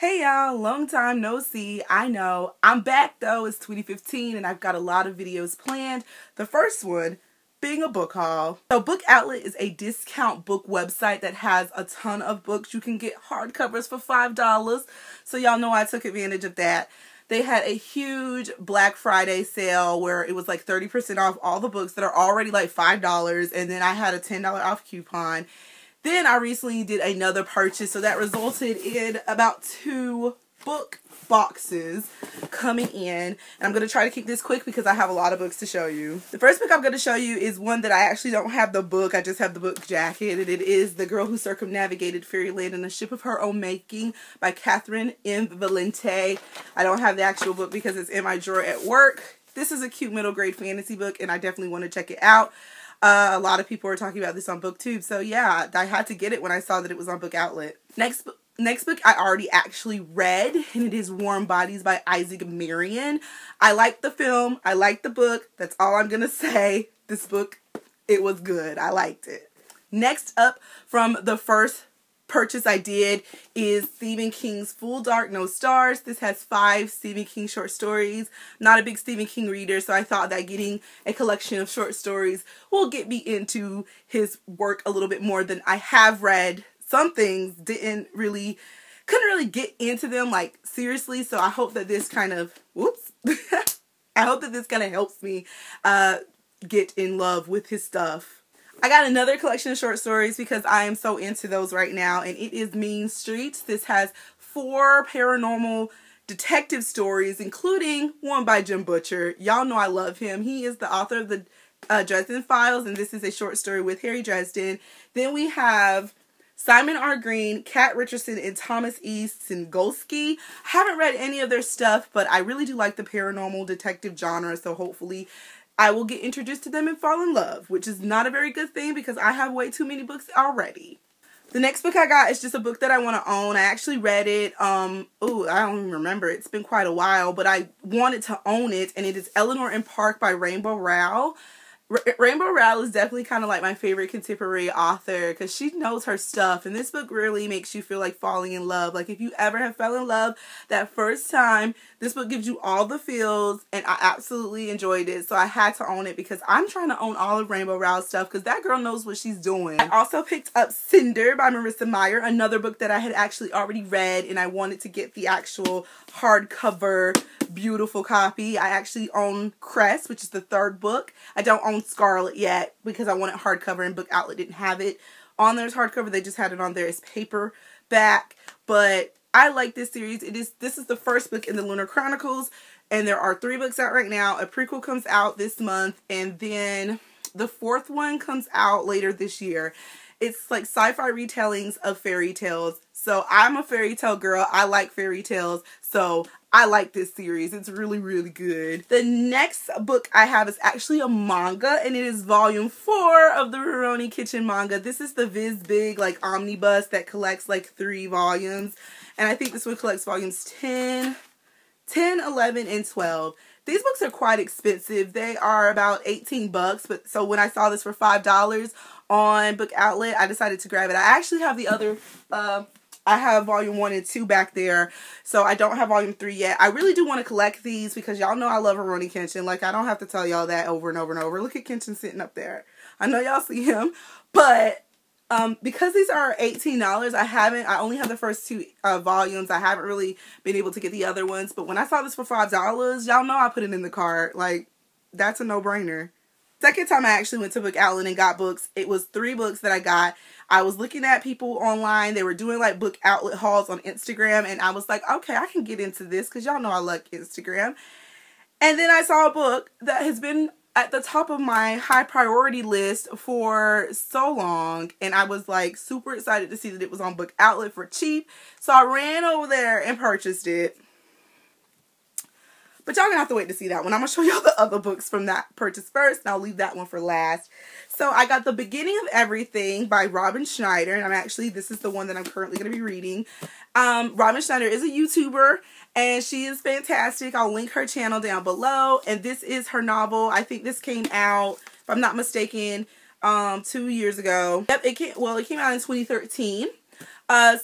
Hey y'all, long time no see. I know. I'm back though. It's 2015 and I've got a lot of videos planned. The first one being a book haul. So Book Outlet is a discount book website that has a ton of books. You can get hardcovers for $5. So y'all know I took advantage of that. They had a huge Black Friday sale where it was like 30% off all the books that are already like $5, and then I had a $10 off coupon. Then I recently did another purchase, so that resulted in about 2 book boxes coming in. And I'm going to try to keep this quick because I have a lot of books to show you. The first book I'm going to show you is one that I actually don't have the book, I just have the book jacket. And it is The Girl Who Circumnavigated Fairyland in a Ship of Her Own Making by Catherine M. Valente. I don't have the actual book because it's in my drawer at work. This is a cute middle grade fantasy book and I definitely want to check it out. A lot of people are talking about this on BookTube, so yeah, I had to get it when I saw that it was on Book Outlet. Next book I already actually read, and it is Warm Bodies by Isaac Marion. I liked the film, I liked the book, that's all I'm gonna say. This book, it was good, I liked it. Next up from the first purchase I did is Stephen King's Full Dark No Stars. This has 5 Stephen King short stories. Not a big Stephen King reader, so I thought that getting a collection of short stories will get me into his work a little bit more than I have read. Some things couldn't really get into them like seriously, so I hope that this kind of, I hope that this kind of helps me get in love with his stuff. I got another collection of short stories because I am so into those right now, and it is Mean Streets. This has 4 paranormal detective stories, including one by Jim Butcher. Y'all know I love him. He is the author of the Dresden Files, and this is a short story with Harry Dresden. Then we have Simon R. Green, Kat Richardson, and Thomas E. Singolsky. I haven't read any of their stuff, but I really do like the paranormal detective genre, so hopefully I will get introduced to them and fall in love, which is not a very good thing because I have way too many books already. The next book I got is just a book that I want to own. I actually read it, I don't even remember. It's been quite a while, but I wanted to own it, and it is Eleanor and Park by Rainbow Rowell. Rainbow Rowell is definitely kind of like my favorite contemporary author because she knows her stuff, and this book really makes you feel like falling in love. Like if you ever have fell in love that first time, this book gives you all the feels, and I absolutely enjoyed it, so I had to own it because I'm trying to own all of Rainbow Rowell's stuff because that girl knows what she's doing. I also picked up Cinder by Marissa Meyer, another book that I had actually already read, and I wanted to get the actual hardcover beautiful copy. I actually own Crest, which is the 3rd book. I don't own Scarlet yet because I want it hardcover and Book Outlet didn't have it on there as hardcover. They just had it on there as paperback. But I like this series. This is the first book in the Lunar Chronicles, and there are 3 books out right now. A prequel comes out this month, and then the 4th one comes out later this year. It's like sci-fi retellings of fairy tales. So I'm a fairy tale girl. I like fairy tales. So I like this series. It's really, really good. The next book I have is actually a manga, and it is volume 4 of the Roni Kitchen manga. This is the Viz Big like omnibus that collects like 3 volumes. And I think this one collects volumes 10, 11, and 12. These books are quite expensive. They are about 18 bucks, but so when I saw this for $5 on Book Outlet, I decided to grab it. I actually have the other, I have volume 1 and 2 back there, so I don't have volume 3 yet. I really do want to collect these because y'all know I love Roni Kenshin. Like, I don't have to tell y'all that over and over and over. Look at Kenshin sitting up there. I know y'all see him, but because these are $18, I only have the first 2 volumes. I haven't really been able to get the other ones, but when I saw this for $5, y'all know I put it in the cart. Like, that's a no-brainer. Second time I actually went to Book Outlet and got books, it was 3 books that I got. I was looking at people online. They were doing like Book Outlet hauls on Instagram, and I was like, okay, I can get into this because y'all know I like Instagram. And then I saw a book that has been at the top of my high priority list for so long, and I was like super excited to see that it was on Book Outlet for cheap, so I ran over there and purchased it. But y'all gonna have to wait to see that one. I'm gonna show y'all the other books from that purchase first, and I'll leave that one for last. So I got The Beginning of Everything by Robin Schneider, and this is the one that I'm currently gonna be reading. Robin Schneider is a YouTuber, and she is fantastic. I'll link her channel down below, and this is her novel. I think this came out, if I'm not mistaken, 2 years ago. Yep, it came out in 2013.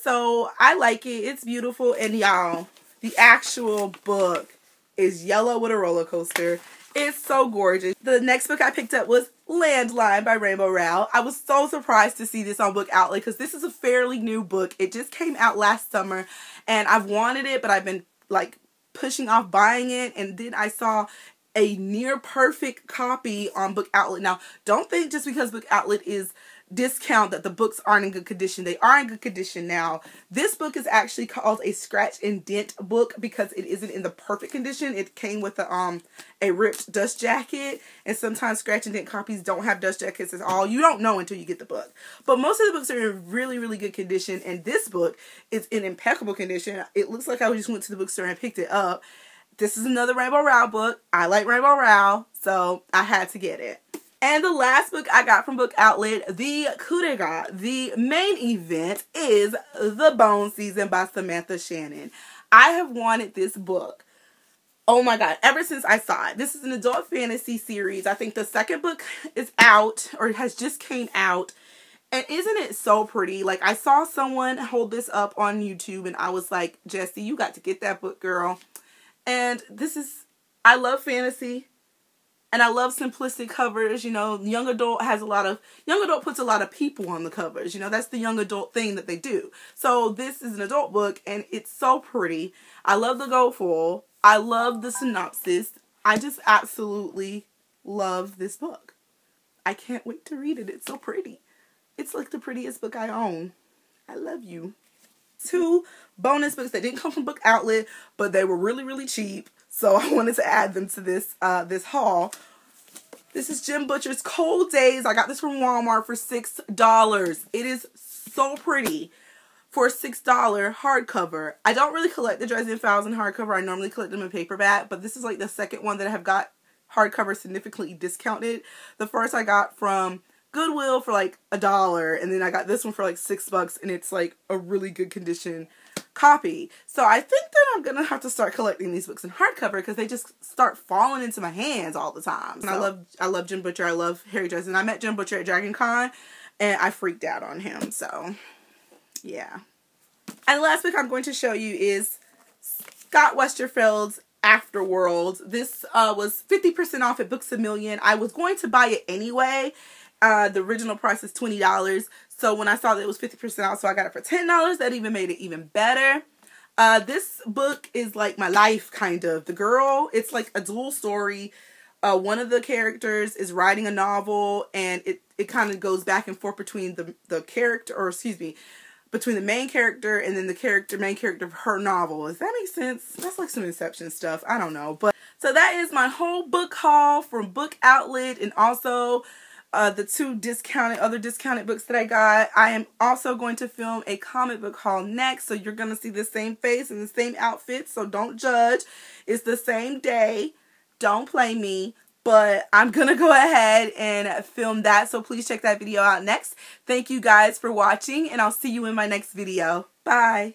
So I like it. It's beautiful. And y'all, the actual book is yellow with a roller coaster. It's so gorgeous. The next book I picked up was Landline by Rowell. I was so surprised to see this on Book Outlet because this is a fairly new book. It just came out last summer and I've wanted it, but I've been like pushing off buying it. And then I saw a near perfect copy on Book Outlet. Now, don't think just because Book Outlet is discount that the books aren't in good condition. They are in good condition now. This book is actually called a scratch and dent book because it isn't in the perfect condition. It came with a ripped dust jacket, and sometimes scratch and dent copies don't have dust jackets at all. You don't know until you get the book. But most of the books are in really, really good condition, and this book is in impeccable condition. It looks like I just went to the bookstore and picked it up. This is another Rowell book. I like Rowell, so I had to get it. And the last book I got from Book Outlet, the coup de grace, the main event, is The Bone Season by Samantha Shannon. I have wanted this book, oh my god, ever since I saw it. This is an adult fantasy series. I think the second book is out, or it has just came out. And isn't it so pretty? Like, I saw someone hold this up on YouTube, and I was like, Jessie, you got to get that book, girl. And this is, I love fantasy. And I love simplistic covers. You know, young adult puts a lot of people on the covers. You know, that's the young adult thing that they do. So this is an adult book and it's so pretty. I love the go full. I love the synopsis. I just absolutely love this book. I can't wait to read it. It's so pretty. It's like the prettiest book I own. I love you. 2 bonus books that didn't come from Book Outlet, but they were really, really cheap. So I wanted to add them to this this haul. This is Jim Butcher's Cold Days. I got this from Walmart for $6. It is so pretty for a $6 hardcover. I don't really collect the Dresden Files in hardcover. I normally collect them in paperback, but this is like the second one that I have got hardcover significantly discounted. The first I got from Goodwill for like $1, and then I got this one for like $6, and it's like a really good condition copy. So I think that I'm gonna have to start collecting these books in hardcover because they just start falling into my hands all the time. And I love Jim Butcher. I love Harry Dresden. I met Jim Butcher at Dragon Con and I freaked out on him. So yeah. And the last book I'm going to show you is Scott Westerfeld's Afterworlds. This was 50% off at Books A Million. I was going to buy it anyway. The original price is $20. So when I saw that it was 50% off, so I got it for $10. That even made it even better. This book is like my life, kind of. The girl, it's like a dual story. One of the characters is writing a novel, and it kind of goes back and forth between the character, or excuse me, between the main character and then the main character of her novel. Does that make sense? That's like some Inception stuff. I don't know. But so that is my whole book haul from Book Outlet, and also the 2 other discounted books that I got. I am also going to film a comic book haul next, so you're going to see the same face and the same outfit, so don't judge. It's the same day. Don't play me. But I'm going to go ahead and film that, so please check that video out next. Thank you guys for watching, and I'll see you in my next video. Bye.